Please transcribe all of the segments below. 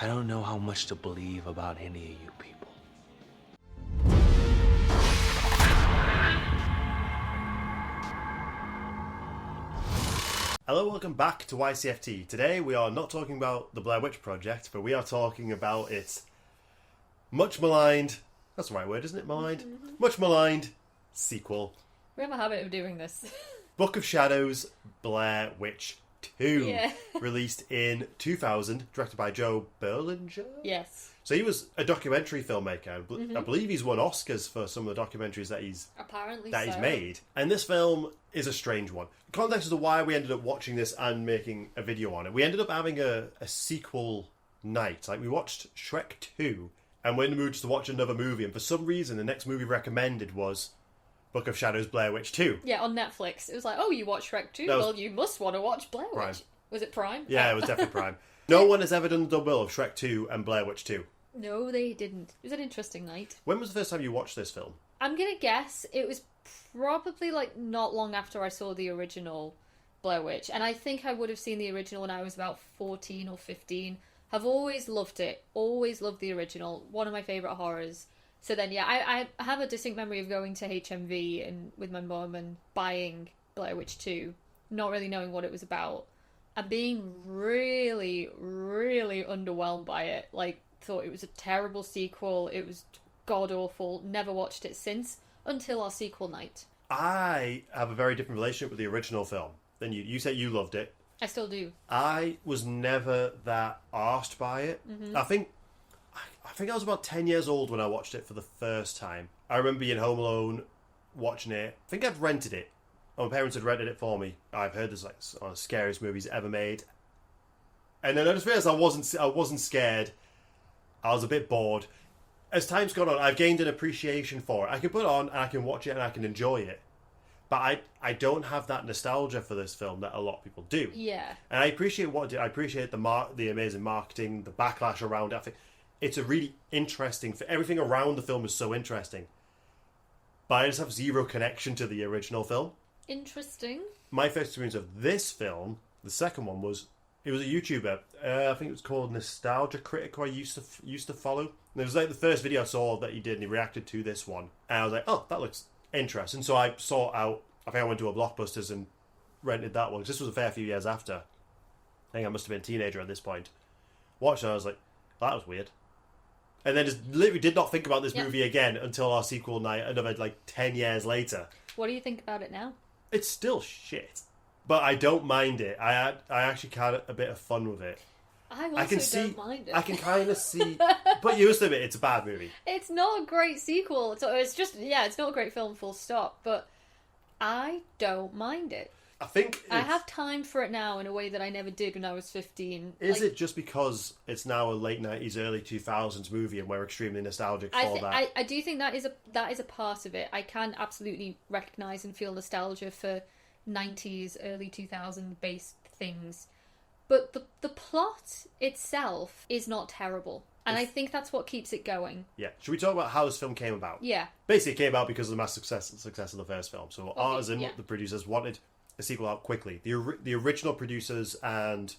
I don't know how much to believe about any of you people. Hello, welcome back to Ycft. Today we are not talking about the Blair Witch Project, but we are talking about its much maligned, that's the right word, isn't it? Maligned? Much maligned sequel. We have a habit of doing this. Book of Shadows, Blair Witch 2. Yeah. Released in 2000, directed by Joe Berlinger? Yes. So he was a documentary filmmaker. I believe he's won Oscars for some of the documentaries that he's made. And this film is a strange one. The context as to why we ended up watching this and making a video on it. We ended up having a sequel night. Like, we watched Shrek 2 and we're in the mood to watch another movie. And for some reason, the next movie recommended was Book of Shadows, Blair Witch 2. Yeah, on Netflix. It was like, oh, you watch Shrek 2? Well, you must want to watch Blair Witch. Prime. Was it Prime? Yeah, it was definitely Prime. No one has ever done the double of Shrek 2 and Blair Witch 2. No, they didn't. It was an interesting night. When was the first time you watched this film? I'm going to guess it was probably like not long after I saw the original Blair Witch. And I think I would have seen the original when I was about 14 or 15. I've always loved it. Always loved the original. One of my favourite horrors. So then, yeah, I have a distinct memory of going to HMV and with my mum and buying Blair Witch 2, not really knowing what it was about, and being really, really underwhelmed by it. Like, thought it was a terrible sequel. It was god-awful. Never watched it since, until our sequel night. I have a very different relationship with the original film than you. You said you loved it. I still do. I was never that arsed by it. I think I was about 10 years old when I watched it for the first time. I remember being home alone, watching it. I think I'd rented it. My parents had rented it for me. I've heard this like one of the scariest movies ever made. And then I just realised I wasn't scared. I was a bit bored. As time's gone on, I've gained an appreciation for it. I can put it on and I can watch it and I can enjoy it. But I don't have that nostalgia for this film that a lot of people do. Yeah. And I appreciate what it did. I appreciate the amazing marketing, the backlash around it. I think it's a really interesting... Everything around the film is so interesting. But I just have zero connection to the original film. Interesting. My first experience of this film, the second one, was... It was a YouTuber. I think it was called Nostalgia Critic, who I used to follow. And it was like the first video I saw that he did, and he reacted to this one. And I was like, oh, that looks interesting. So I sought out... I think I went to a Blockbusters and rented that one. Because this was a fair few years after. I think I must have been a teenager at this point. Watched it, and I was like, that was weird. And then just literally did not think about this movie again until our sequel night, another like 10 years later. What do you think about it now? It's still shit. But I don't mind it. I actually had a bit of fun with it. I also don't mind it. I can kind of see... But you must admit, it's a bad movie. It's not a great sequel. It's just, yeah, it's not a great film, full stop. But I don't mind it. I think I have time for it now in a way that I never did when I was 15. Is it just because it's now a late 90s, early 2000s movie and we're extremely nostalgic for that? I do think that is a part of it. I can absolutely recognise and feel nostalgia for 90s, early 2000s based things. But the plot itself is not terrible. And I think that's what keeps it going. Yeah. Should we talk about how this film came about? Yeah. Basically, it came about because of the massive success of the first film. So Artisan, the producers, wanted a sequel out quickly. The original producers and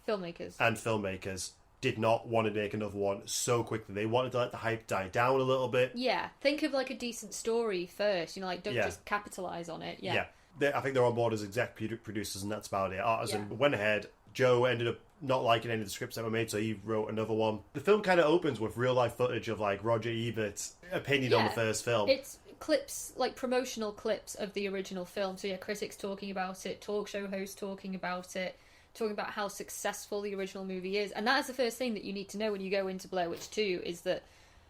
filmmakers did not want to make another one so quickly. They wanted to let the hype die down a little bit. Yeah. Think of like a decent story first. Like don't just capitalise on it. Yeah. I think they're on board as exec producers, and that's about it. Artisan went ahead. Joe ended up not liking any of the scripts that were made, so he wrote another one. The film kind of opens with real life footage of like Roger Ebert's opinion on the first film. It's clips, like promotional clips of the original film. So yeah, critics talking about it, talk show hosts talking about it, talking about how successful the original movie is. And that is the first thing that you need to know when you go into Blair Witch 2, is that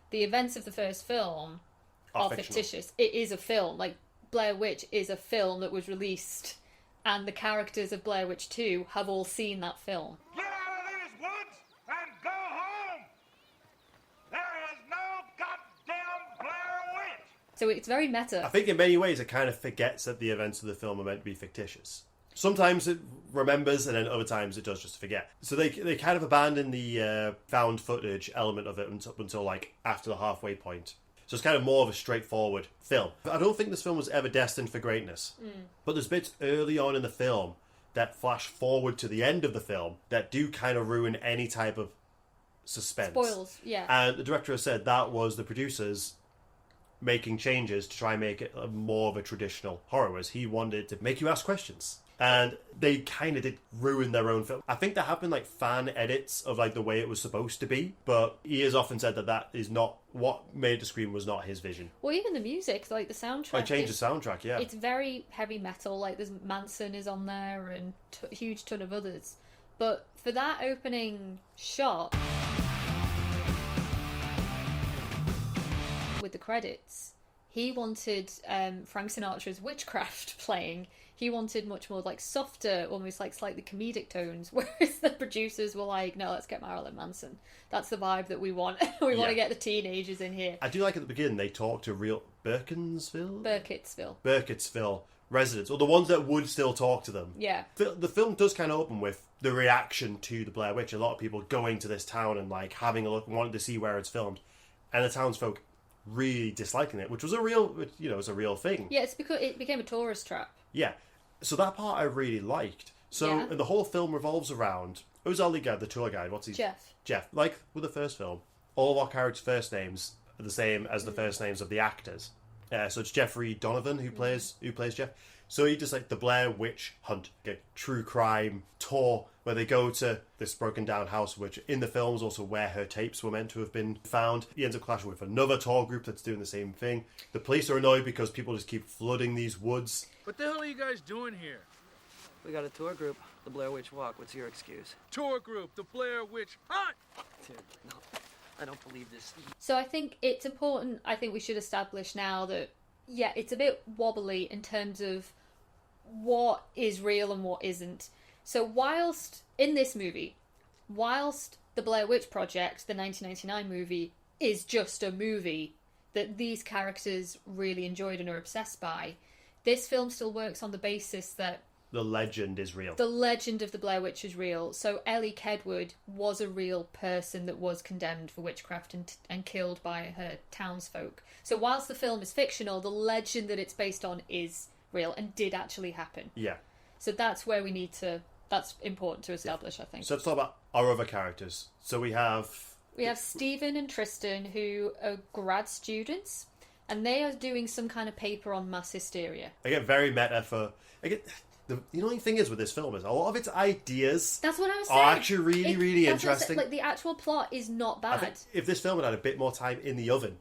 the events of the first film are fictitious. It is a film. Like, Blair Witch is a film that was released, and the characters of Blair Witch 2 have all seen that film. Get out of these woods and go home! There is no goddamn Blair Witch! So it's very meta. I think in many ways it kind of forgets that the events of the film are meant to be fictitious. Sometimes it remembers, and then other times it does just forget. So they kind of abandon the found footage element of it until like after the halfway point. So it's kind of more of a straightforward film. I don't think this film was ever destined for greatness. But there's bits early on in the film that flash forward to the end of the film that do kind of ruin any type of suspense. Spoils, yeah. And the director has said that was the producers making changes to try and make it more of a traditional horror, whereas he wanted to make you ask questions. And they kind of did ruin their own film. I think there have been like fan edits of like the way it was supposed to be, but he has often said that that is not what made the Scream, was not his vision. Well, even the music, like the soundtrack. I changed the soundtrack, yeah. It's very heavy metal. Like there's Manson is on there and a huge ton of others. But for that opening shot with the credits, he wanted Frank Sinatra's Witchcraft playing. He wanted much more like softer, almost like slightly comedic tones, whereas the producers were like, no, let's get Marilyn Manson. That's the vibe that we want. We want to get the teenagers in here. I do like at the beginning they talk to real Burkittsville residents, or the ones that would still talk to them. Yeah. The film does kind of open with the reaction to the Blair Witch. A lot of people going to this town and like having a look, wanting to see where it's filmed, and the townsfolk really disliking it, which was a real, was a real thing. Yeah, it's because it became a tourist trap. Yeah, so that part I really liked. So and the whole film revolves around, who's our lead guy, the tour guide? What's his? Jeff. Like with the first film, all of our characters' first names are the same as the first names of the actors. So it's Jeffrey Donovan who plays Jeff. So he does like the Blair Witch Hunt, a true crime tour where they go to this broken down house, which in the film is also where her tapes were meant to have been found. He ends up clashing with another tour group that's doing the same thing. The police are annoyed because people just keep flooding these woods. What the hell are you guys doing here? We got a tour group, the Blair Witch Walk. What's your excuse? Tour group, the Blair Witch Hunt! Dude, no, I don't believe this. So I think it's important, I think we should establish now that, yeah, it's a bit wobbly in terms of what is real and what isn't. So whilst, in this movie, whilst the Blair Witch Project, the 1999 movie, is just a movie that these characters really enjoyed and are obsessed by, this film still works on the basis that the legend is real. The legend of the Blair Witch is real. So Ellie Kedward was a real person that was condemned for witchcraft and killed by her townsfolk. So whilst the film is fictional, the legend that it's based on is real and did actually happen. Yeah. So that's where we need to... That's important to establish, I think. So let's talk about our other characters. So we have Stephen and Tristan, who are grad students, and they are doing some kind of paper on mass hysteria. Again, very meta for... The only thing is with this film is a lot of its ideas That's what I was saying. are actually really interesting. Like, the actual plot is not bad. I think if this film had a bit more time in the oven,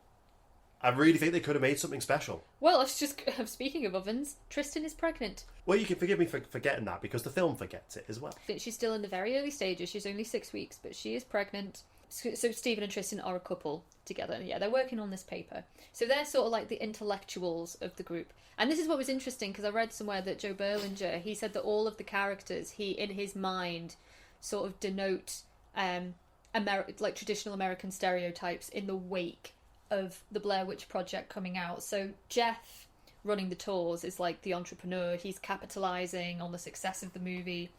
I really think they could have made something special. Well, speaking of ovens, Tristan is pregnant. Well, you can forgive me for forgetting that, because the film forgets it as well. I think she's still in the very early stages. She's only 6 weeks, but she is pregnant. So Stephen and Tristan are a couple together. And yeah, they're working on this paper. So they're sort of like the intellectuals of the group. And this is what was interesting, because I read somewhere that Joe Berlinger, he said that all of the characters, he, in his mind, sort of denote like traditional American stereotypes in the wake of the Blair Witch Project coming out. So Jeff, running the tours, is like the entrepreneur. He's capitalising on the success of the movie.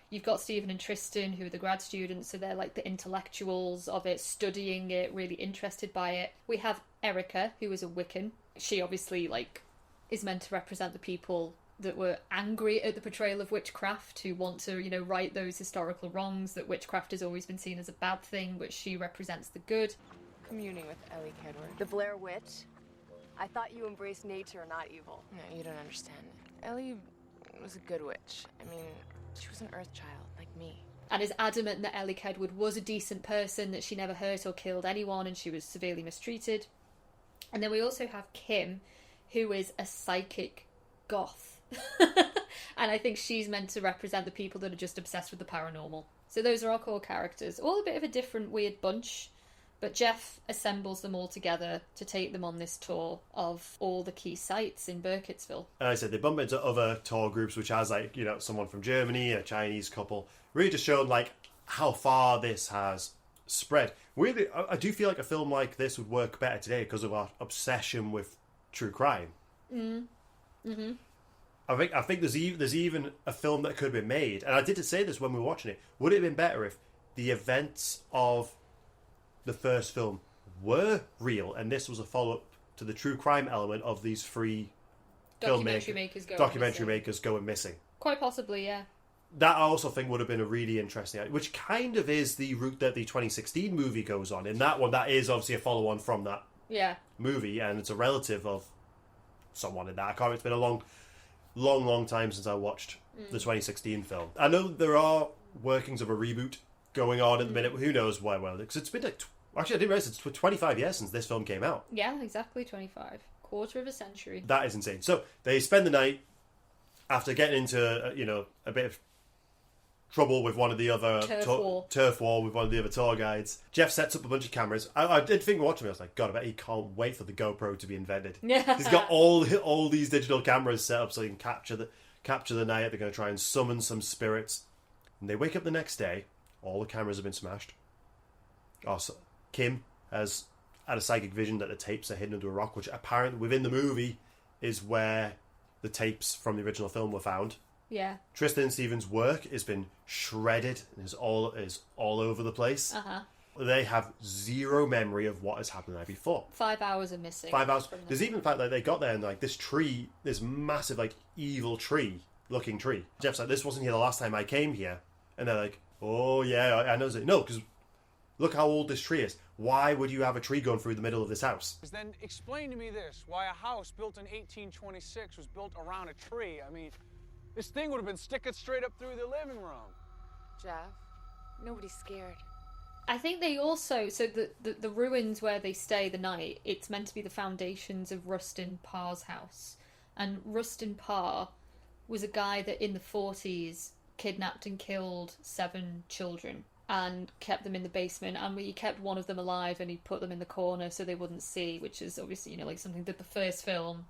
You've got Stephen and Tristan, who are the grad students, so they're like the intellectuals of it, studying it, really interested by it. We have Erica, who is a Wiccan. She obviously is meant to represent the people that were angry at the portrayal of witchcraft, who want to, right those historical wrongs, that witchcraft has always been seen as a bad thing, but she represents the good. Communing with Ellie Kedward. The Blair Witch? I thought you embraced nature, not evil. No, you don't understand. Ellie was a good witch. I mean, she was an earth child, like me. And is adamant that Ellie Kedward was a decent person, that she never hurt or killed anyone, and she was severely mistreated. And then we also have Kim, who is a psychic goth. And I think she's meant to represent the people that are just obsessed with the paranormal. So those are our core characters. All a bit of a different, weird bunch. But Jeff assembles them all together to take them on this tour of all the key sites in Burkittsville. And I said they bump into other tour groups, which has someone from Germany, a Chinese couple. Really just showing how far this has spread. Weirdly, I do feel like a film like this would work better today because of our obsession with true crime. Mm-hmm. I think there's even a film that could have been made, and I did say this when we were watching it. Would it have been better if the events of the first film were real, and this was a follow-up to the true crime element of these three documentary makers going makers going missing? Quite possibly, yeah. that I also think would have been a really interesting, which kind of is the route that the 2016 movie goes on. In that one, that is obviously a follow-on from that movie, and it's a relative of someone in that. I can't. It's been a long time since I watched the 2016 film. I know there are workings of a reboot going on at the minute. Who knows why? Well, because it's been like actually, I didn't realize it's 25 years since this film came out. Yeah, exactly 25. Quarter of a century. That is insane. So they spend the night after getting into a bit of trouble with one of the other turf war with one of the other tour guides. Jeff sets up a bunch of cameras. I did think watching it, I was like, God, I bet he can't wait for the GoPro to be invented. Yeah, he's got all these digital cameras set up so he can capture the night. They're going to try and summon some spirits. And they wake up the next day. All the cameras have been smashed. Also, Kim has had a psychic vision that the tapes are hidden under a rock, which apparently within the movie is where the tapes from the original film were found. Yeah. Tristan Stevens' work has been shredded and is all over the place. They have zero memory of what has happened the night before. 5 hours are missing. 5 hours. There's even the fact that they got there and like this tree, this massive like evil looking tree. Jeff's like, this wasn't here the last time I came here, and they're like, oh yeah, I know. No, because look how old this tree is. Why would you have a tree going through the middle of this house? Then explain to me this: why a house built in 1826 was built around a tree? I mean, this thing would have been sticking straight up through the living room. Jeff, nobody's scared. I think they also, so the ruins where they stay the night, it's meant to be the foundations of Rustin Parr's house. And Rustin Parr was a guy that in the 40s kidnapped and killed 7 children and kept them in the basement, and he kept one of them alive and he put them in the corner so they wouldn't see, which is obviously, like something that the first film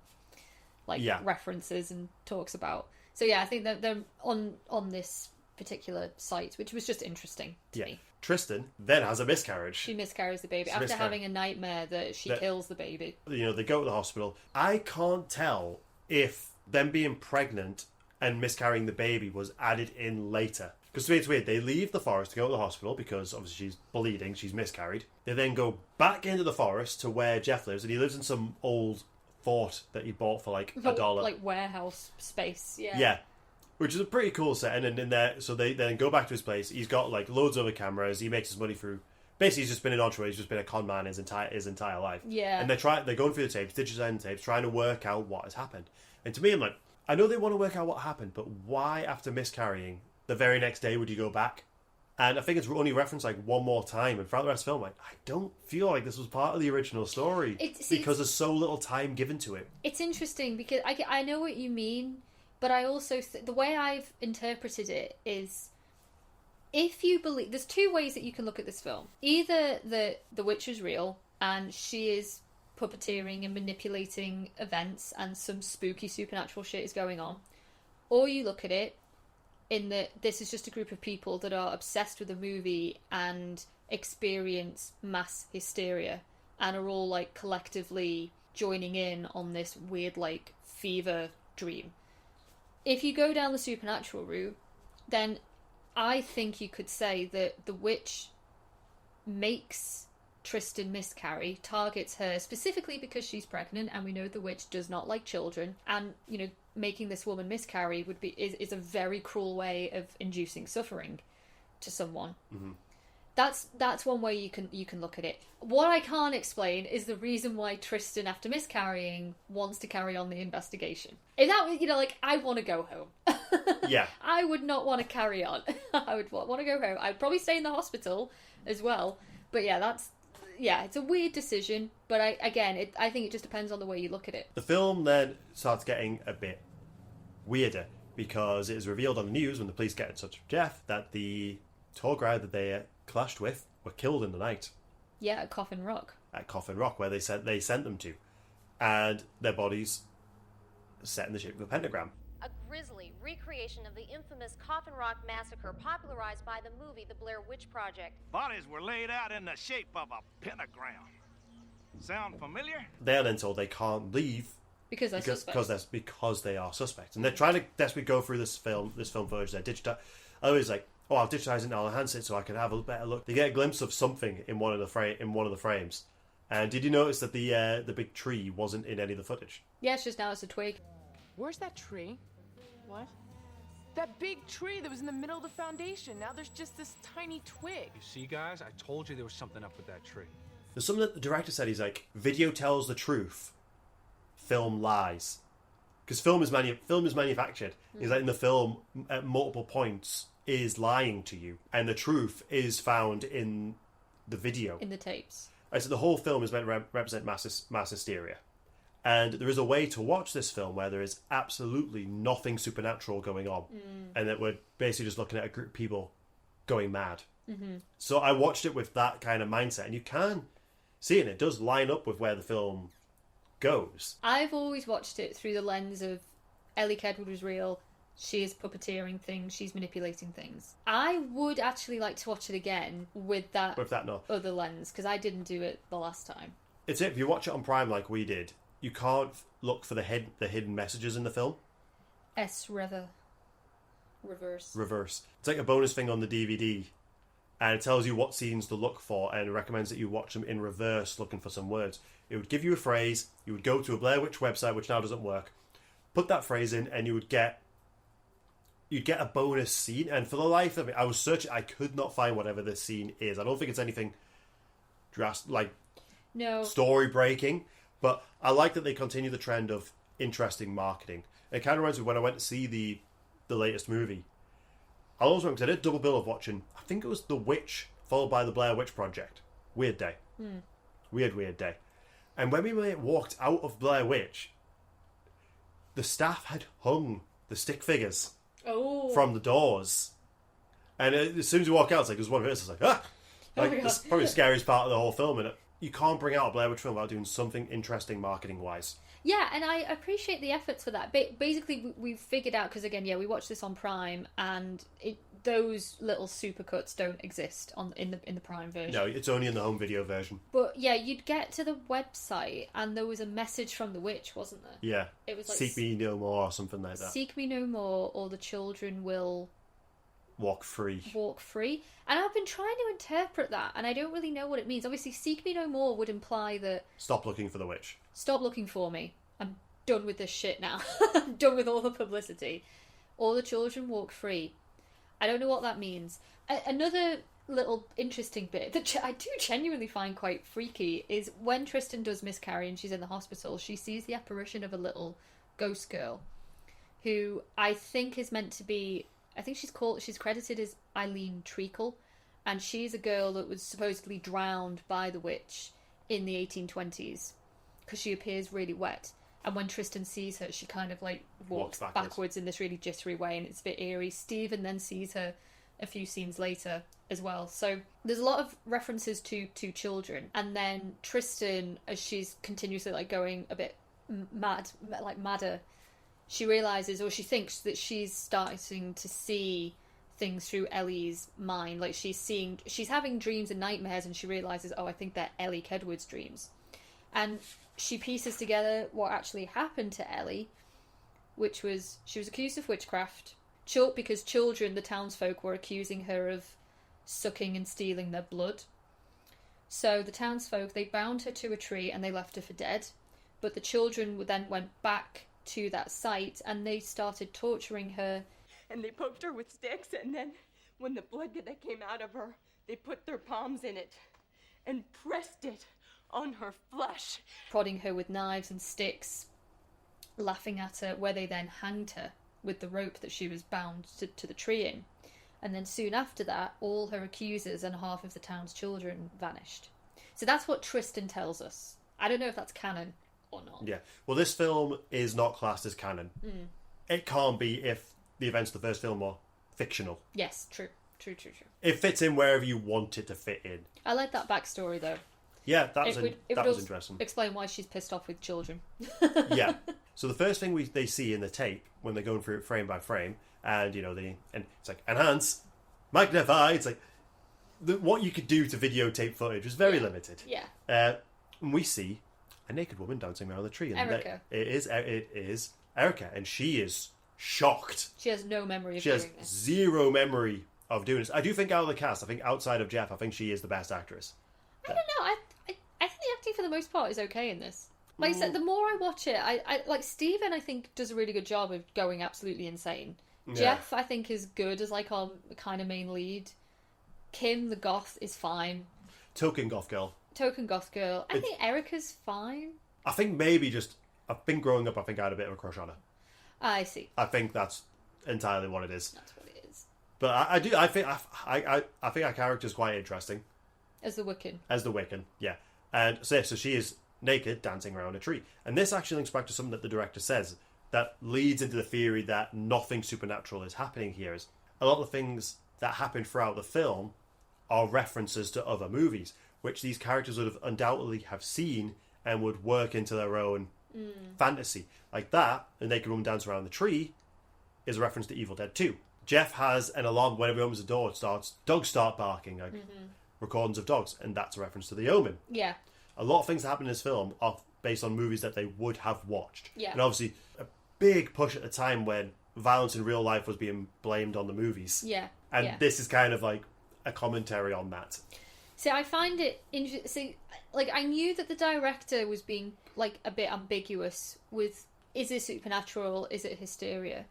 references and talks about. So yeah, I think that they're on this particular site, which was just interesting to me. Tristan then has a miscarriage. She miscarries the baby after having a nightmare that she kills the baby. They go to the hospital. I can't tell if them being pregnant and miscarrying the baby was added in later. Because it's weird. They leave the forest to go to the hospital because obviously she's bleeding, she's miscarried. They then go back into the forest to where Jeff lives, and he lives in some old fort that he bought for like $1. Like warehouse space, yeah. Yeah. Which is a pretty cool set. And in there, so they then go back to his place. He's got like loads of other cameras. He makes his money through. Basically, he's just been an entrepreneur. He's just been a con man his entire life. Yeah. And they're going through the tapes, digitizing the tapes, trying to work out what has happened. And to me, I'm like, I know they want to work out what happened, but why after miscarrying, the very next day would you go back? And I think it's only referenced like one more time. And throughout the rest of the film, like, I don't feel like this was part of the original story because there's so little time given to it. It's interesting because I know what you mean, but I also the way I've interpreted it is, if you believe, there's 2 ways that you can look at this film. Either the witch is real and she is puppeteering and manipulating events and some spooky supernatural shit is going on, or you look at it in that this is just a group of people that are obsessed with a movie and experience mass hysteria and are all like collectively joining in on this weird like fever dream. If you go down the supernatural route, then I think you could say that the witch makes Tristan miscarry, targets her specifically because she's pregnant, and we know the witch does not like children, and making this woman miscarry is a very cruel way of inducing suffering to someone. Mm-hmm. That's one way you can look at it. What I can't explain is the reason why Tristan, after miscarrying, wants to carry on the investigation. If that was, I want to go home. Yeah. I would not want to carry on. I would want to go home. I'd probably stay in the hospital as well. But yeah, it's a weird decision. But I think it just depends on the way you look at it. The film then starts getting a bit weirder because it is revealed on the news when the police get in touch with Jeff that the tour guide that they clashed with were killed in the night. Yeah, at Coffin Rock. At Coffin Rock, where they sent them to, and their bodies set in the shape of a pentagram. A grisly recreation of the infamous Coffin Rock massacre popularized by the movie The Blair Witch Project. Bodies were laid out in the shape of a pentagram. Sound familiar? They're then told they can't leave because they are suspects, and they're trying to desperately go through this film footage. They're I was like, oh, I'll digitize it and I'll enhance it so I can have a better look. They get a glimpse of something in one of the frames. And did you notice that the big tree wasn't in any of the footage? Yeah, it's just now it's a twig. Where's that tree? What? That big tree that was in the middle of the foundation. Now there's just this tiny twig. You see, guys? I told you there was something up with that tree. There's something that the director said. He's like, video tells the truth, film lies. Because film is manufactured. He's like, in the film, at multiple points, is lying to you. And the truth is found in the video. In the tapes. So the whole film is meant to represent mass hysteria. And there is a way to watch this film where there is absolutely nothing supernatural going on. And that we're basically just looking at a group of people going mad. Mm-hmm. So I watched it with that kind of mindset. And you can see it. And it does line up with where the film goes. I've always watched it through the lens of Ellie Kedwood was real. She is puppeteering things. She's manipulating things. I would actually like to watch it again with that other lens, because I didn't do it the last time. It's it. If you watch it on Prime like we did, you can't look for the hidden messages in the film. Reverse. It's like a bonus thing on the DVD, and it tells you what scenes to look for, and it recommends that you watch them in reverse, looking for some words. It would give you a phrase. You would go to a Blair Witch website, which now doesn't work. Put that phrase in, and you'd get a bonus scene. And for the life of it, I was searching. I could not find whatever this scene is. I don't think it's anything drastic, story breaking. But I like that they continue the trend of interesting marketing. It kind of reminds me when I went to see the latest movie. I always went because I did a double bill of watching. I think it was The Witch followed by the Blair Witch Project. Weird day. Weird day. And when we walked out of Blair Witch, the staff had hung the stick figures from the doors. And as soon as you walk out, it's like, there's one of us. It's like, ah! Like, it's probably the scariest part of the whole film. And you can't bring out a Blair Witch film without doing something interesting marketing-wise. Yeah, and I appreciate the efforts for that. Basically, we've figured out, because again, we watched this on Prime, and those little supercuts don't exist in the Prime version. No, it's only in the home video version. But yeah, you'd get to the website, and there was a message from the witch, wasn't there? Yeah. It was like, Seek me no more, or something like that. Seek me no more, or the children will walk free. And I've been trying to interpret that, and I don't really know what it means. Obviously, seek me no more would imply that... Stop looking for the witch. Stop looking for me. I'm done with this shit now. I'm done with all the publicity. All the children walk free. I don't know what that means. Another little interesting bit that I do genuinely find quite freaky is when Tristan does miscarry and she's in the hospital, she sees the apparition of a little ghost girl who I think is meant to be... I think she's credited as Eileen Treacle, and she's a girl that was supposedly drowned by the witch in the 1820s because she appears really wet. And when Tristan sees her, she kind of like walks backwards in this really jittery way, and it's a bit eerie. Stephen then sees her a few scenes later as well. So there's a lot of references to children, and then Tristan, as she's continuously like going a bit madder, she realizes, or she thinks that she's starting to see things through Ellie's mind. Like she's having dreams and nightmares, and she realizes, I think they're Ellie Kedwood's dreams. And she pieces together what actually happened to Ellie, which was she was accused of witchcraft, because children, the townsfolk, were accusing her of sucking and stealing their blood. So the townsfolk, they bound her to a tree and they left her for dead. But the children then went back to that site and they started torturing her. And they poked her with sticks, and then when the blood that came out of her, they put their palms in it and pressed it on her flesh. Prodding her with knives and sticks, laughing at her, where they then hanged her with the rope that she was bound to the tree in. And then soon after that, all her accusers and half of the town's children vanished. So that's what Tristan tells us. I don't know if that's canon or not. Yeah. Well, this film is not classed as canon. It can't be if the events of the first film were fictional. Yes, true. It fits in wherever you want it to fit in. I like that backstory, though. Yeah, that was interesting. Explain why she's pissed off with children. Yeah. So the first thing they see in the tape when they're going through it frame by frame, and and it's like enhance, magnify. It's like what you could do to videotape footage was very limited. Yeah. And we see a naked woman dancing around the tree. And Erica. It is Erica, and she is shocked. She has no memory of doing this. She has zero memory of doing this. I do think out of the cast, I think outside of Jeff, I think she is the best actress. I don't know. I think the acting for the most part is okay in this. Like I said, the more I watch it, I like Stephen. I think does a really good job of going absolutely insane Yeah. Jeff, I think, is good as like our kind of main lead. Kim, the goth, is fine. Token goth girl. Token goth girl. I think Erica's fine. I think maybe just... I've been growing up, I think I had a bit of a crush on her. I see. I think that's entirely what it is. That's what it is. But I think our character's quite interesting. As the Wiccan. As the Wiccan, yeah. And so she is naked, dancing around a tree. And this actually links back to something that the director says that leads into the theory that nothing supernatural is happening here. Is a lot of the things that happen throughout the film are references to other movies, which these characters would have undoubtedly have seen and would work into their own fantasy. Like that, the naked woman dancing around the tree is a reference to Evil Dead 2. Jeff has an alarm whenever he opens the door, dogs start barking, like recordings of dogs, and that's a reference to The Omen. Yeah. A lot of things that happen in this film are based on movies that they would have watched. Yeah. And obviously, a big push at the time when violence in real life was being blamed on the movies. Yeah. And this is kind of like a commentary on that. See, I find it interesting. Like, I knew that the director was being like a bit ambiguous with, is it supernatural? Is it hysteria?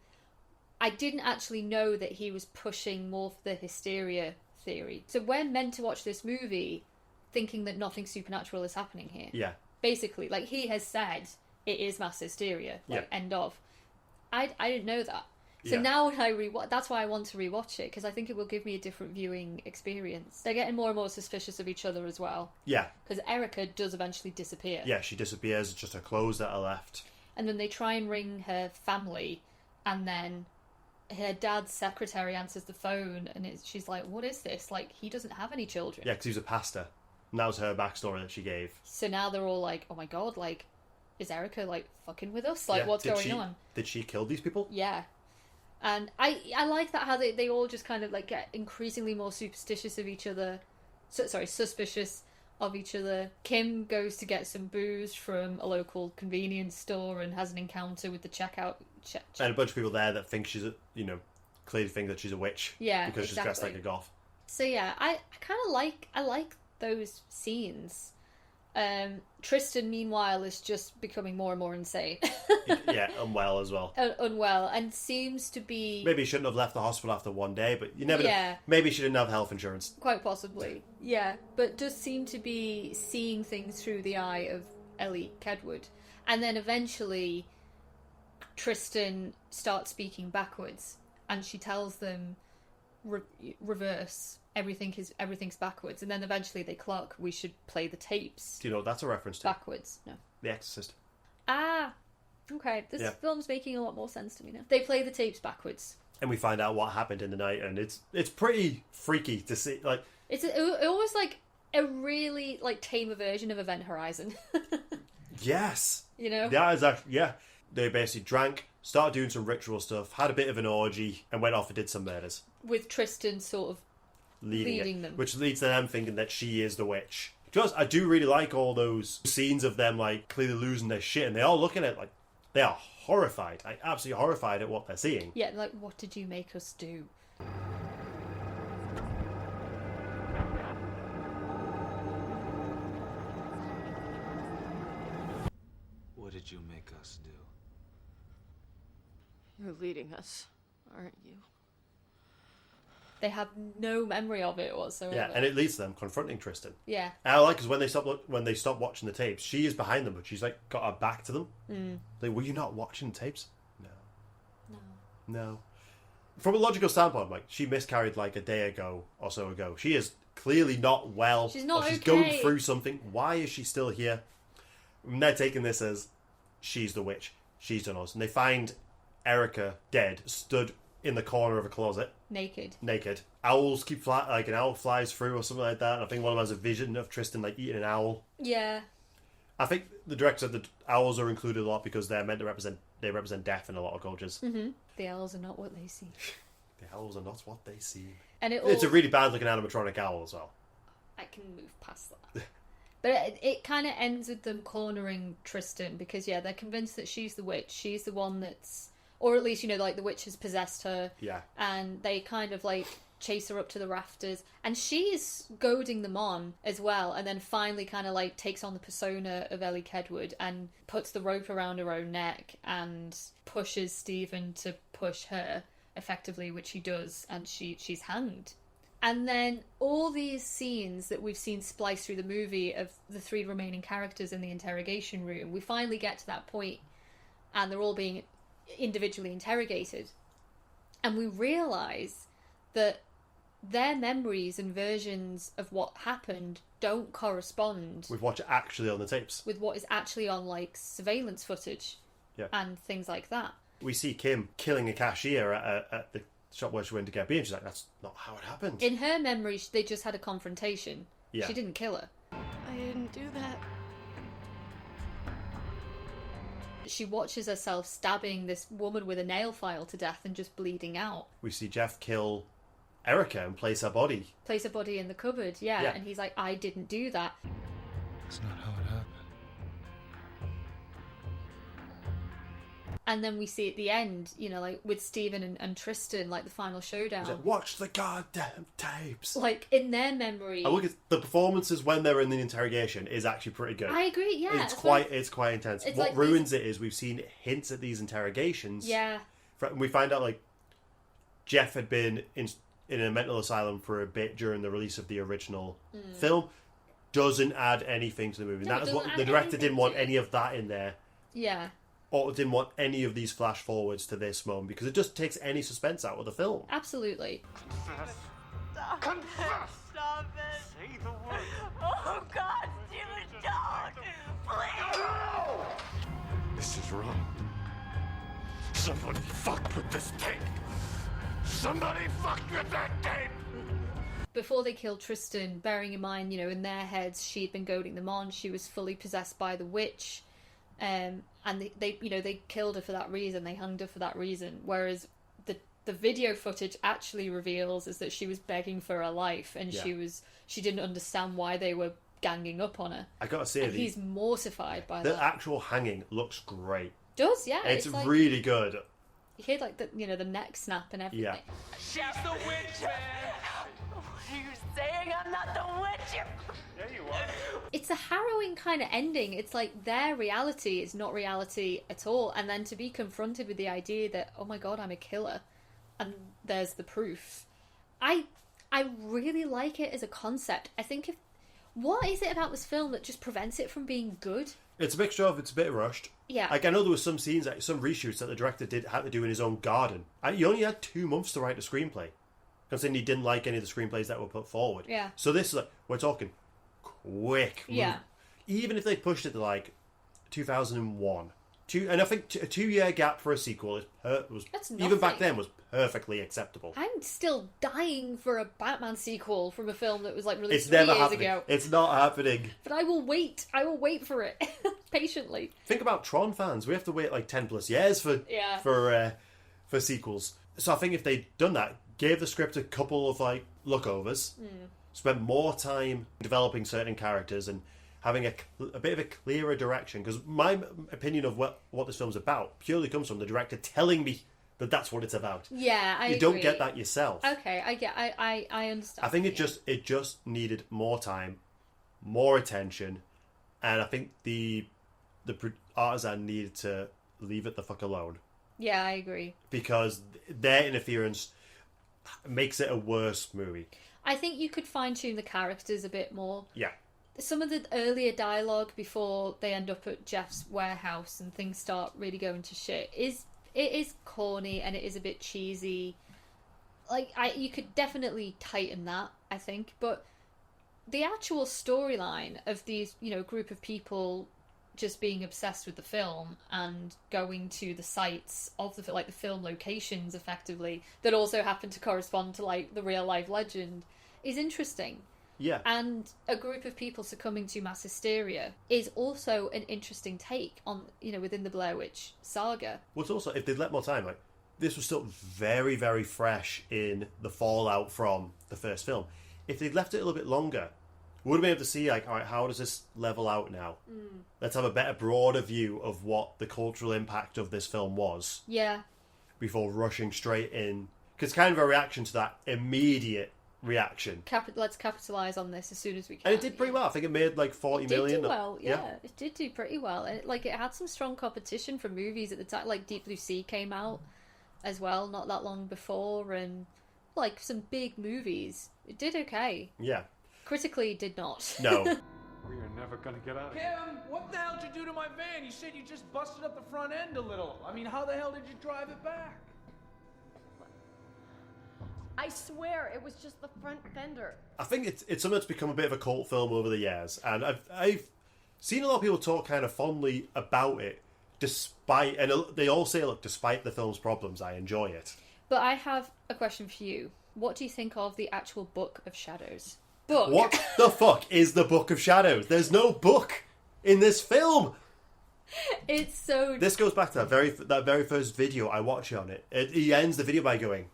I didn't actually know that he was pushing more for the hysteria theory. So we're meant to watch this movie thinking that nothing supernatural is happening here. Yeah. Basically, like, he has said it is mass hysteria. Like, end of. I didn't know that. So now when I rewatch, that's why I want to rewatch it, because I think it will give me a different viewing experience. They're getting more and more suspicious of each other as well. Yeah. Because Erica does eventually disappear. Yeah, she disappears. It's just her clothes that are left. And then they try and ring her family, and then her dad's secretary answers the phone, and she's like, what is this? Like, he doesn't have any children. Yeah, because he was a pastor. And that was her backstory that she gave. So now they're all like, oh my god, like, is Erica, like, fucking with us? Like, what's going on? Did she kill these people? Yeah. And I like that how they all just kind of, like, get increasingly more superstitious of each other. Suspicious of each other. Kim goes to get some booze from a local convenience store and has an encounter with the checkout. And a bunch of people there that think she's clearly think that she's a witch. Yeah, because she's dressed like a goth. So yeah, I kind of like those scenes. Tristan, meanwhile, is just becoming more and more insane. Yeah, unwell as well. Unwell, and seems to be... Maybe he shouldn't have left the hospital after one day, but you never know. Maybe she didn't have health insurance. Quite possibly, yeah. But does seem to be seeing things through the eye of Ellie Kedwood. And then eventually, Tristan starts speaking backwards, and she tells them, reverse. Everything's backwards, and then eventually they clock. We should play the tapes. Do you know what that's a reference to? Backwards, no. The Exorcist. Ah, okay. This film's making a lot more sense to me now. They play the tapes backwards, and we find out what happened in the night, and it's pretty freaky to see. Like, it's almost like a really like tamer version of Event Horizon. Yes, you know. That is actually They basically drank, started doing some ritual stuff, had a bit of an orgy, and went off and did some murders. With Tristan sort of leading them. Which leads to them thinking that she is the witch. Because I do really like all those scenes of them, like, clearly losing their shit, and they're all looking at, like, they are horrified. Like, absolutely horrified at what they're seeing. Yeah, like, what did you make us do? What did you make us do? You're leading us, aren't you? They have no memory of it whatsoever. Yeah, and it leads to them confronting Tristan. Yeah. And I like because when they stop watching the tapes, she is behind them, but she's like got her back to them. Like, were you not watching the tapes? No. From a logical standpoint, like, she miscarried like a day ago or so ago. She is clearly not well. She's not she's okay. going through something. Why is she still here? And they're taking this as she's the witch. She's done us. And they find Erica dead, stood in the corner of a closet. Naked. Owls keep like an owl flies through or something like that. And I think one of them has a vision of Tristan like eating an owl. Yeah. I think the director said that owls are included a lot because they're meant to represent death in a lot of cultures. Mm-hmm. The owls are not what they seem. The owls are not what they seem. And it's a really bad looking animatronic owl as well. I can move past that. But it kind of ends with them cornering Tristan because, yeah, they're convinced that she's the witch. She's the one that's... Or at least, like, the witch has possessed her. Yeah. And they kind of, like, chase her up to the rafters. And she's goading them on as well. And then finally kind of, like, takes on the persona of Ellie Kedwood and puts the rope around her own neck and pushes Stephen to push her. effectively, which he does, and she's hanged. And then all these scenes that we've seen spliced through the movie of the 3 remaining characters in the interrogation room, we finally get to that point, and they're all being individually interrogated. And we realise that their memories and versions of what happened don't correspond with what's actually on the tapes. With what is actually on, like, surveillance footage and things like that. We see Kim killing a cashier at the shop where she went to get beer, and she's like, that's not how it happened. In her memory, they just had a confrontation. Yeah. She didn't kill her. I didn't do that. She watches herself stabbing this woman with a nail file to death and just bleeding out. We see Jeff kill Erica and place her body in the cupboard, yeah. And he's like, I didn't do that. That's not how it happened. And then we see at the end, you know, like with Stephen and Tristan, like the final showdown. Like, watch the goddamn tapes. Like in their memory. I look at the performances when they're in the interrogation is actually pretty good. I agree, yeah. It's quite intense. It's what like ruins it is we've seen hints at these interrogations. Yeah. We find out like Jeff had been in a mental asylum for a bit during the release of the original film. Doesn't add anything to the movie. No, That is what the director didn't want any of that in there. Yeah. Or didn't want any of these flash forwards to this moment because it just takes any suspense out of the film. Absolutely. Confess. Stop Confess. Stop it. Say the word. Oh, God, Stephen, don't. Please. No! This is wrong. Somebody fucked with this tape. Somebody fucked with that tape. Before they killed Tristan, bearing in mind, you know, in their heads, she'd been goading them on. She was fully possessed by the witch. And they you know, they killed her for that reason. They hanged her for that reason. Whereas the video footage actually reveals is that she was begging for her life, and she didn't understand why they were ganging up on her. I gotta say, he's mortified by the that. actual hanging looks great. Does, yeah. It's like, really good. You hear like the neck snap and everything. Yeah. She's the witch, man. What are you saying? I'm not the witch. Yeah, you are. It's a harrowing kind of ending. It's like their reality is not reality at all, and then to be confronted with the idea that, oh my god, I'm a killer, and there's the proof. I really like it as a concept. I think what is it about this film that just prevents it from being good? It's a mixture of it's a bit rushed. Yeah. Like, I know there was some scenes, like, some reshoots that the director had to do in his own garden. He only had 2 months to write a screenplay, considering he didn't like any of the screenplays that were put forward. Yeah. So this is like, we're talking quick. Yeah. Even if they pushed it to like 2001, and I think a 2-year gap for a sequel was even back then was perfectly acceptable. I'm still dying for a Batman sequel from a film that was like released It's 3 never years happening. ago. It's not happening. But I will wait. I will wait for it patiently. Think about Tron fans. We have to wait like 10 plus years for sequels. So I think if they'd done that, gave the script a couple of like lookovers, spent more time developing certain characters and having a bit of a clearer direction, because my opinion of what this film's about purely comes from the director telling me that that's what it's about. Yeah, I agree. You don't get that yourself. Okay, I understand. I think it just needed more time, more attention, and I think the Artisan needed to leave it the fuck alone. Yeah, I agree. Because their interference makes it a worse movie. I think you could fine-tune the characters a bit more. Yeah. Some of the earlier dialogue before they end up at Jeff's warehouse and things start really going to shit is corny and it is a bit cheesy. Like, you could definitely tighten that, I think, but the actual storyline of these, you know, group of people just being obsessed with the film and going to the sites of the film locations, effectively, that also happen to correspond to like the real life legend, is interesting. Yeah. And a group of people succumbing to mass hysteria is also an interesting take on, you know, within the Blair Witch saga. Well, it's also, if they'd let more time, like, this was still very, very fresh in the fallout from the first film. If they'd left it a little bit longer, we would have been able to see, like, all right, how does this level out now? Let's have a better, broader view of what the cultural impact of this film was. Yeah. Before rushing straight in. Because it's kind of a reaction to that immediate reaction. Let's capitalise on this as soon as we can. And it did pretty well. I think it made like 40 million. It did do well, yeah. It did do pretty well. And it had some strong competition from movies at the time. Like Deep Blue Sea came out as well, not that long before, and like some big movies. It did okay. Yeah. Critically, did not. No. We are never gonna get out of here. Kim, what the hell did you do to my van? You said you just busted up the front end a little. I mean, how the hell did you drive it back? I swear it was just the front fender. I think it's something that's become a bit of a cult film over the years, and I've seen a lot of people talk kind of fondly about it, despite, and they all say, look, despite the film's problems, I enjoy it. But I have a question for you. What do you think of the actual Book of Shadows? Book. What the fuck is the Book of Shadows? There's no book in this film. It's so... This goes back to that very first video I watched on it. He ends the video by going,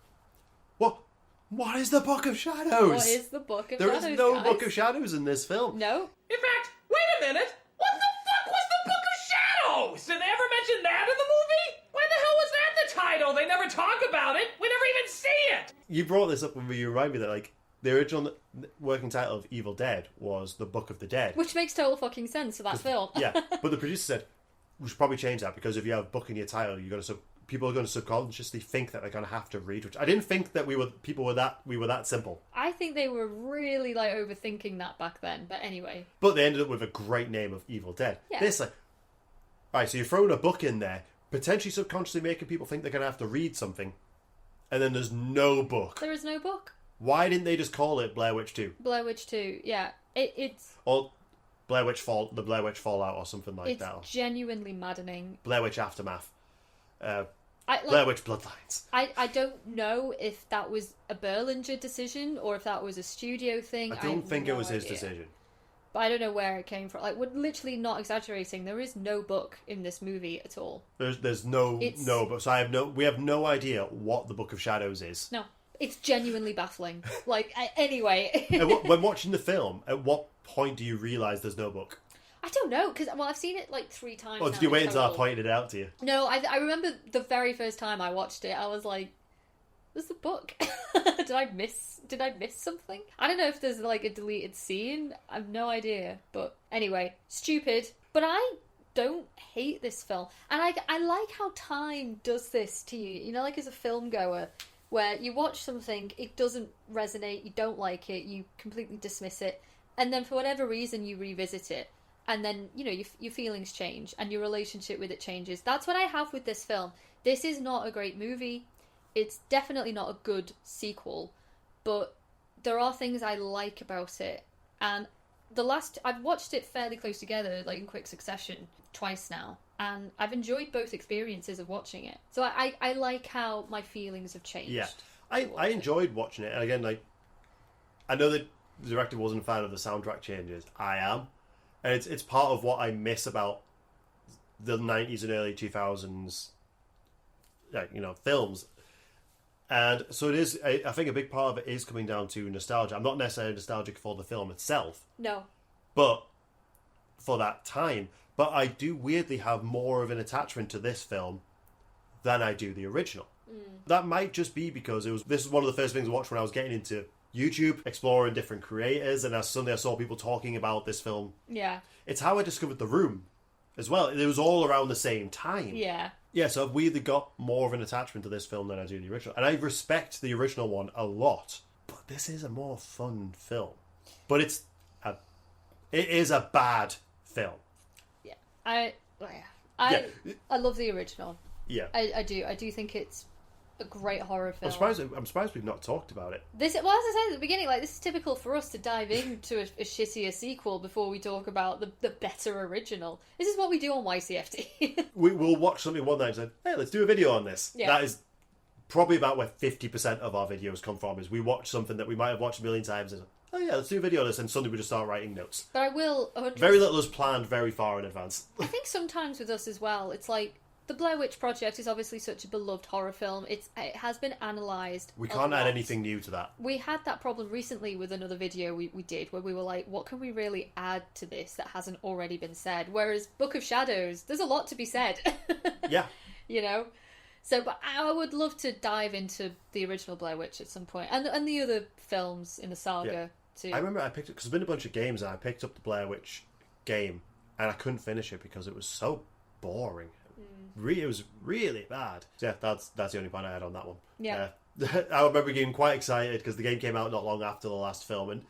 What is the Book of Shadows? What is the Book of There Shadows, is no guys? Book of Shadows in this film. No? In fact, wait a minute! What the fuck was the Book of Shadows? Did they ever mention that in the movie? Why the hell was that the title? They never talk about it. We never even see it. You brought this up when you remind me that, like, the original working title of Evil Dead was The Book of the Dead. Which makes total fucking sense for that film. Yeah, but the producer said, we should probably change that, because if you have book in your title, people are going to subconsciously think that they're going to have to read. Which I didn't think that we were that simple. I think they were really like overthinking that back then. But anyway, But they ended up with a great name of Evil Dead. Yeah. This, like, right, so you're throwing a book in there, potentially subconsciously making people think they're going to have to read something, and then there's no book. there is no book. Why didn't they just call it Blair Witch 2? Blair Witch 2. Yeah, it's Or the Blair Witch Fallout, or something like that. genuinely maddening. Blair Witch Aftermath. Blair Blair Witch Bloodlines. I don't know if that was a Berlinger decision or if that was a studio thing. I don't think it was his idea. decision. But I don't know where it came from. Like, we're literally not exaggerating. There is no book in this movie at all. There's no but so we have no idea what the Book of Shadows is. No, it's genuinely baffling. Like, anyway. When watching the film, at what point do you realise there's no book? I don't know, because, well, I've seen it like 3 times. Or did you wait until I pointed it out to you? No, I remember the very first time I watched it, I was like, "There's the book." Did I miss something? I don't know if there's like a deleted scene. I've no idea. But anyway, stupid. But I don't hate this film, and I like how time does this to you. You know, like as a film goer, where you watch something, it doesn't resonate, you don't like it, you completely dismiss it, and then for whatever reason you revisit it. And then, you know, your feelings change and your relationship with it changes. That's what I have with this film. This is not a great movie. It's definitely not a good sequel. But there are things I like about it. And I've watched it fairly close together, like in quick succession, twice now. And I've enjoyed both experiences of watching it. So I like how my feelings have changed. Yeah. I enjoyed watching it. And again, like, I know that the director wasn't a fan of the soundtrack changes. I am. And it's part of what I miss about the 90s and early 2000s, like, you know, films. And so it is, I think a big part of it is coming down to nostalgia. I'm not necessarily nostalgic for the film itself. No. But for that time. But I do weirdly have more of an attachment to this film than I do the original. That might just be because this is one of the first things I watched when I was getting into YouTube, exploring different creators, and suddenly I saw people talking about this film. Yeah. It's how I discovered The Room as well. It was all around the same time. Yeah. Yeah, so I've weirdly got more of an attachment to this film than I do the original. And I respect the original one a lot. But this is a more fun film. But it is a bad film. Yeah. I love the original. Yeah. I do think it's a great horror film. I'm surprised we've not talked about it. Well, as I said at the beginning, like, this is typical for us to dive into a shittier sequel before we talk about the better original. This is what we do on YCFT. We'll watch something one night and say, hey, let's do a video on this. Yeah. That is probably about where 50% of our videos come from, is we watch something that we might have watched a million times and, oh yeah, let's do a video on this, and suddenly we just start writing notes. But I will... 100%. Very little is planned very far in advance. I think sometimes with us as well, it's like, the Blair Witch Project is obviously such a beloved horror film. It has been analysed. We can't add anything new to that. We had that problem recently with another video we did, where we were like, what can we really add to this that hasn't already been said? Whereas Book of Shadows, there's a lot to be said. Yeah. You know? So, but I would love to dive into the original Blair Witch at some point. And the other films in the saga, too. I remember I picked it, because there's been a bunch of games, and I picked up the Blair Witch game, and I couldn't finish it because it was so boring. It was really bad. Yeah, that's the only point I had on that one. Yeah. I remember getting quite excited because the game came out not long after the last film, and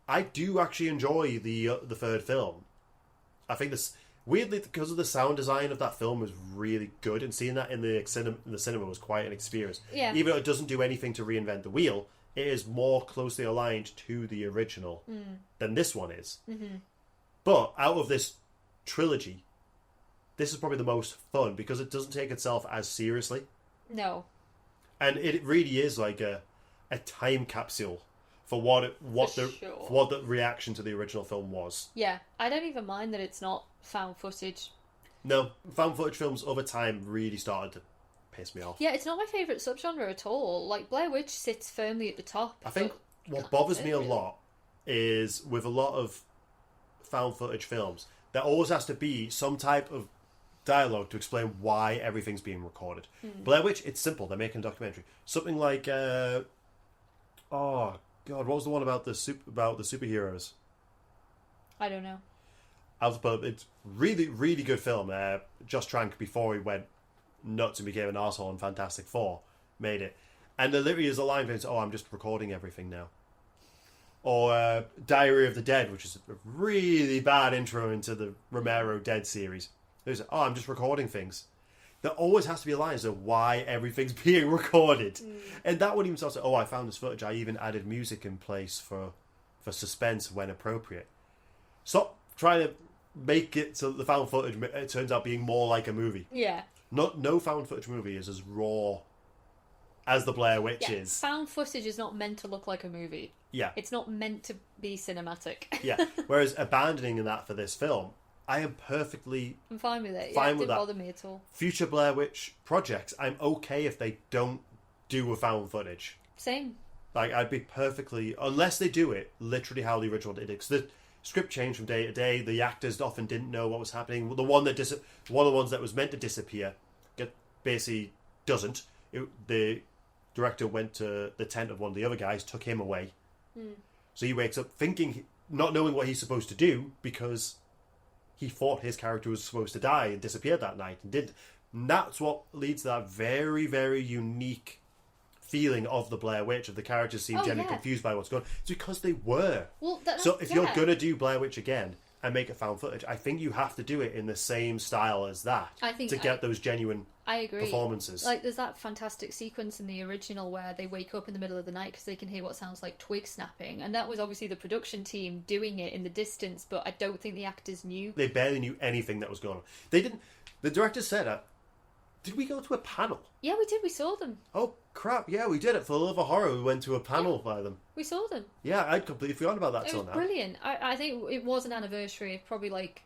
I do actually enjoy the third film. I think this, weirdly, because of the sound design of that film was really good, and seeing that in the cinema was quite an experience. Yeah. Even though it doesn't do anything to reinvent the wheel, it is more closely aligned to the original than this one is. Mm-hmm. But out of this trilogy, this is probably the most fun because it doesn't take itself as seriously. No. And it really is like a time capsule for what the reaction to the original film was. Yeah, I don't even mind that it's not found footage. No, found footage films over time really started to piss me off. Yeah, it's not my favourite subgenre at all. Like, Blair Witch sits firmly at the top. I think what bothers me a lot is with a lot of found footage films, there always has to be some type of dialogue to explain why everything's being recorded. Blair Witch, it's simple. They're making a documentary. Something like, oh god, what was the one about the superheroes? I don't know. It's really, really good film. Josh Trank, before he went nuts and became an arsehole in Fantastic Four, made it. And there literally is a line that says, "Oh, I'm just recording everything now." Or Diary of the Dead, which is a really bad intro into the Romero Dead series. There's, "Oh, I'm just recording things." There always has to be a line as to why everything's being recorded. And that would even start to say, "Oh, I found this footage. I even added music in place for suspense when appropriate." Stop trying to make it so that the found footage it turns out being more like a movie. Yeah. No found footage movie is as raw as the Blair Witch Yeah, is. found footage is not meant to look like a movie. Yeah. It's not meant to be cinematic. Yeah. Whereas abandoning that for this film, I am perfectly I'm fine with it. fine It with didn't that. bother me at all. Future Blair Witch projects, I'm okay if they don't do a found footage. Same. Like, I'd be perfectly... Unless they do it literally how the original did it. Because the script changed from day to day. The actors often didn't know what was happening. One of the ones that was meant to disappear basically doesn't. The director went to the tent of one of the other guys, took him away. So he wakes up thinking, not knowing what he's supposed to do, because he thought his character was supposed to die and disappeared that night and didn't. And that's what leads to that very, very unique feeling of the Blair Witch, of the characters seem genuinely confused by what's going on. It's because they were. Well, so if you're going to do Blair Witch again and make it found footage, I think you have to do it in the same style as that to get those genuine performances. Like, there's that fantastic sequence in the original where they wake up in the middle of the night because they can hear what sounds like twig snapping, and that was obviously the production team doing it in the distance, but I don't think the actors knew. They barely knew anything that was going on. They didn't. The director said, did we go to a panel? Yeah, we did. We saw them. Oh, crap. Yeah, we did it. For the Love of Horror, we went to a panel by them. We saw them. Yeah, I'd completely forgotten about that It till was now. brilliant. I think it was an anniversary, probably like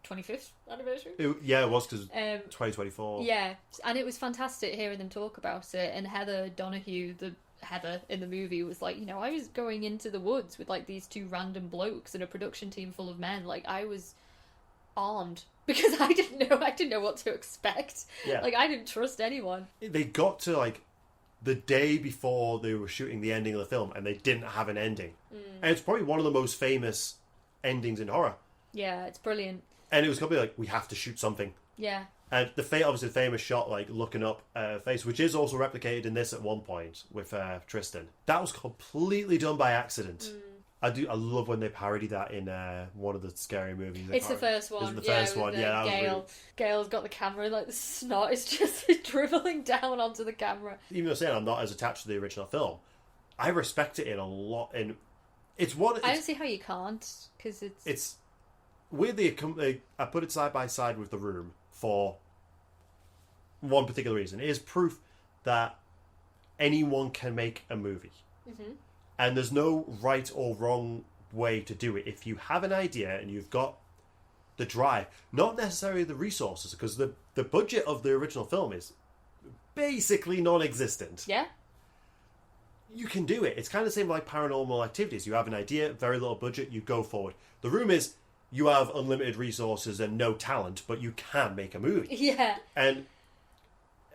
25th anniversary. It was, because 2024. Yeah, and it was fantastic hearing them talk about it. And Heather Donahue, the Heather in the movie, was like, I was going into the woods with like these two random blokes and a production team full of men. Like, I was armed because I didn't know what to expect. Yeah. Like, I didn't trust anyone. They got to like the day before they were shooting the ending of the film, and they didn't have an ending. And it's probably one of the most famous endings in horror. Yeah, it's brilliant. And it was completely like, we have to shoot something. Yeah. And obviously the famous shot, like looking up face, which is also replicated in this at one point with Tristan. That was completely done by accident. I love when they parody that in one of the scary movies. It's the first one. Is it the first one? Yeah, that was Gail. really... Gail's got the camera, like the snot is just dribbling down onto the camera. Even though saying I'm not as attached to the original film, I respect it in a lot. I don't see how you can't, because it's weirdly, I put it side by side with The Room for one particular reason. It is proof that anyone can make a movie. Mm-hmm. And there's no right or wrong way to do it. If you have an idea and you've got the drive, not necessarily the resources, because the budget of the original film is basically non-existent. Yeah. You can do it. It's kind of the same like Paranormal Activities. You have an idea, very little budget, you go forward. The Room is, you have unlimited resources and no talent, but you can make a movie. Yeah. And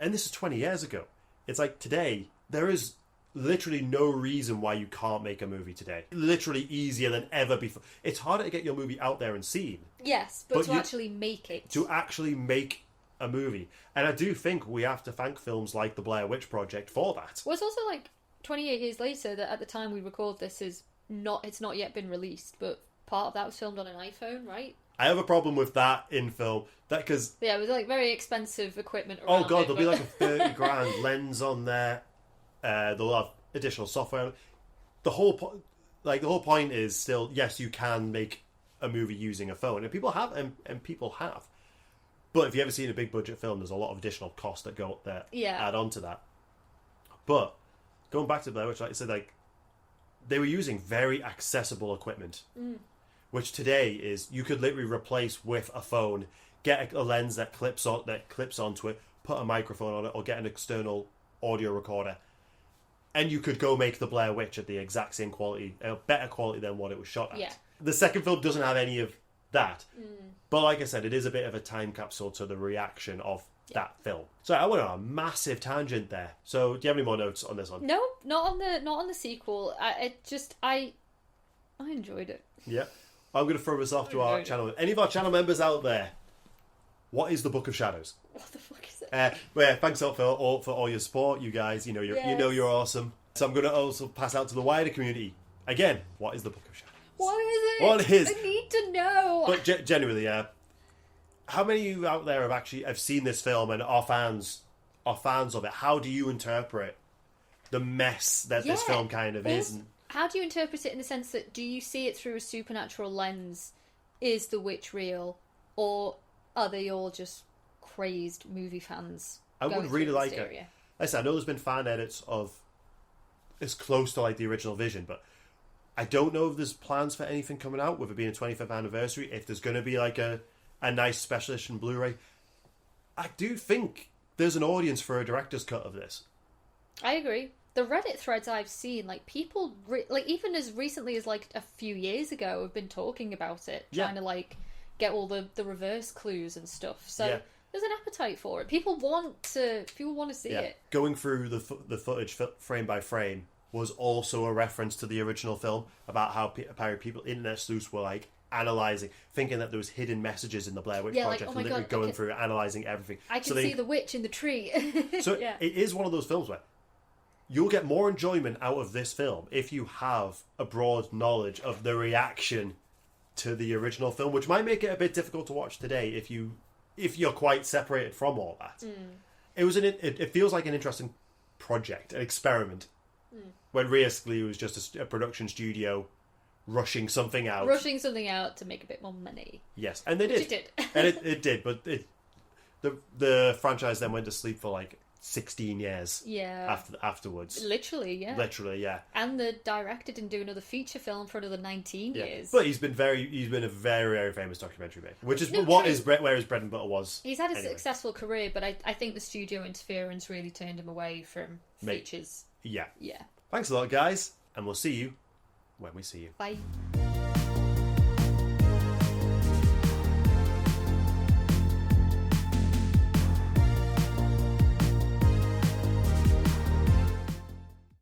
this is 20 years ago. It's like today, there is literally no reason why you can't make a movie today. Literally easier than ever before. It's harder to get your movie out there and seen. Yes, but to actually make it. To actually make a movie. And I do think we have to thank films like The Blair Witch Project for that. Well, it's also like 28 years later that at the time we record this it's not yet been released, but part of that was filmed on an iPhone, right? I have a problem with that in film. Because yeah, it was like very expensive equipment oh around god, it, there'll be like a 30 grand lens on there. They'll have additional software. The whole point is still, yes, you can make a movie using a phone, and people have, and people have. But if you ever seen a big budget film, there's a lot of additional costs that go there, add on to that. But going back to Blair Witch, like I said, like they were using very accessible equipment, which today is you could literally replace with a phone, get a lens that clips onto it, put a microphone on it, or get an external audio recorder, and you could go make the Blair Witch at the exact same quality, better quality than what it was shot at. Yeah. The second film doesn't have any of that, but like I said, it is a bit of a time capsule to the reaction of that film. So I went on a massive tangent there. So do you have any more notes on this one? No, not on the sequel. I enjoyed it. Yeah. I'm going to throw this off to our channel. Any of our channel members out there, what is the Book of Shadows? What the fuck is it? Well, yeah, thanks for all your support, you guys. You know you're awesome. So I'm going to also pass out to the wider community. Again, what is the Book of Shadows? What is it? What is? I need to know. But genuinely, how many of you out there have seen this film and are fans of it? How do you interpret the mess that this film kind of is? How do you interpret it in the sense that do you see it through a supernatural lens? Is the witch real, or are they all just crazed movie fans? I would really like it. Like I said, I know there's been fan edits of it's close to like the original vision, but I don't know if there's plans for anything coming out with it being a 25th anniversary. If there's going to be like a nice special edition Blu-ray, I do think there's an audience for a director's cut of this. I agree. The Reddit threads I've seen, like people, like even as recently as like a few years ago, have been talking about it, trying to like get all the reverse clues and stuff. So there's an appetite for it. People want to see it. Going through the footage frame by frame was also a reference to the original film about how apparently people, internet sleuths, were like analysing, thinking that there was hidden messages in the Blair Witch Project, like, literally going through, analysing everything. I can see the witch in the tree. So it is one of those films where you'll get more enjoyment out of this film if you have a broad knowledge of the reaction to the original film, which might make it a bit difficult to watch today if you're quite separated from all that. It feels like an interesting project, an experiment, when realistically it was just a production studio rushing something out to make a bit more money. Yes, and they did. Which it did. And it did, but the franchise then went to sleep for like 16 years. Afterwards. Literally, yeah. And the director didn't do another feature film for another 19 years. But he's been a very, very famous documentary maker, which is where his bread and butter was. He's had a successful career, but I think the studio interference really turned him away from features. Yeah. Yeah. Thanks a lot, guys, and we'll see you when we see you. Bye.